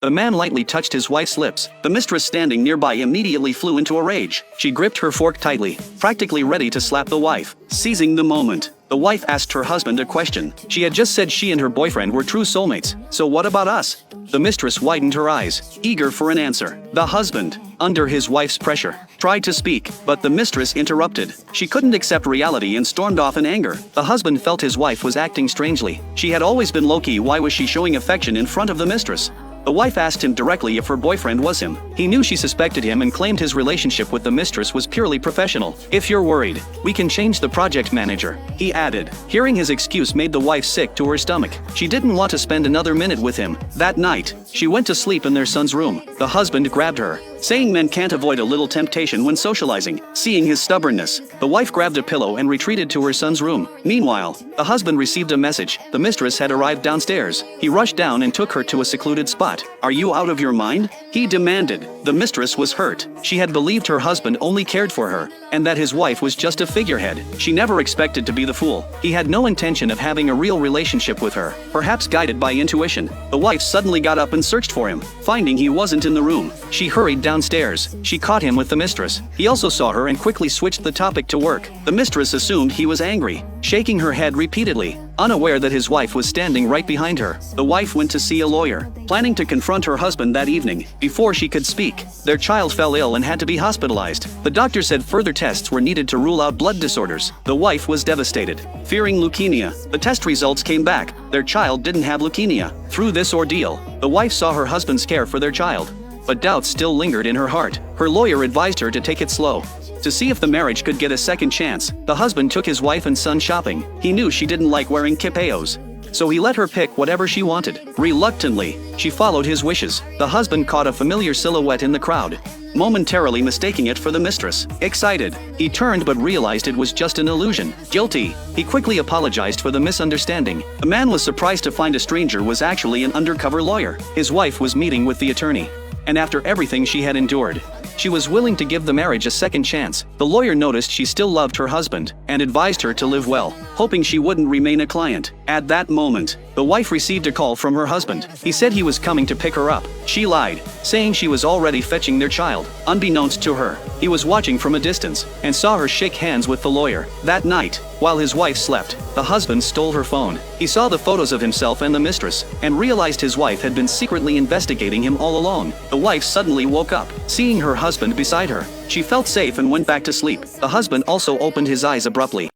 The man lightly touched his wife's lips. The mistress standing nearby immediately flew into a rage. She gripped her fork tightly, practically ready to slap the wife. Seizing the moment, the wife asked her husband a question. She had just said she and her boyfriend were true soulmates. So what about us? The mistress widened her eyes, eager for an answer. The husband, under his wife's pressure, tried to speak, but the mistress interrupted. She couldn't accept reality and stormed off in anger. The husband felt his wife was acting strangely. She had always been low-key. Why was she showing affection in front of the mistress? The wife asked him directly if her boyfriend was him. He knew she suspected him and claimed his relationship with the mistress was purely professional. If you're worried, we can change the project manager, he added. Hearing his excuse made the wife sick to her stomach. She didn't want to spend another minute with him. That night, she went to sleep in their son's room. The husband grabbed her, saying men can't avoid a little temptation when socializing. Seeing his stubbornness, the wife grabbed a pillow and retreated to her son's room. Meanwhile, the husband received a message. The mistress had arrived downstairs. He rushed down and took her to a secluded spot. Are you out of your mind? He demanded. The mistress was hurt. She had believed her husband only cared for her, and that his wife was just a figurehead. She never expected to be the fool. He had no intention of having a real relationship with her, perhaps guided by intuition. The wife suddenly got up and searched for him. Finding he wasn't in the room, she hurried downstairs. She caught him with the mistress. He also saw her and quickly switched the topic to work. The mistress assumed he was angry, shaking her head repeatedly, unaware that his wife was standing right behind her. The wife went to see a lawyer, planning to confront her husband that evening. Before she could speak, their child fell ill and had to be hospitalized. The doctor said further tests were needed to rule out blood disorders. The wife was devastated, fearing leukemia. The test results came back. Their child didn't have leukemia. Through this ordeal, the wife saw her husband's care for their child, but doubts still lingered in her heart. Her lawyer advised her to take it slow, to see if the marriage could get a second chance. The husband took his wife and son shopping. He knew she didn't like wearing kipayos, so he let her pick whatever she wanted. Reluctantly, she followed his wishes. The husband caught a familiar silhouette in the crowd, momentarily mistaking it for the mistress. Excited, he turned but realized it was just an illusion. Guilty, he quickly apologized for the misunderstanding. The man was surprised to find a stranger was actually an undercover lawyer. His wife was meeting with the attorney, and after everything she had endured, she was willing to give the marriage a second chance. The lawyer noticed she still loved her husband and advised her to live well, hoping she wouldn't remain a client. At that moment, the wife received a call from her husband. He said he was coming to pick her up. She lied, saying she was already fetching their child. Unbeknownst to her, he was watching from a distance and saw her shake hands with the lawyer. That night, while his wife slept, the husband stole her phone. He saw the photos of himself and the mistress and realized his wife had been secretly investigating him all along. The wife suddenly woke up, seeing her husband beside her. She felt safe and went back to sleep. The husband also opened his eyes abruptly.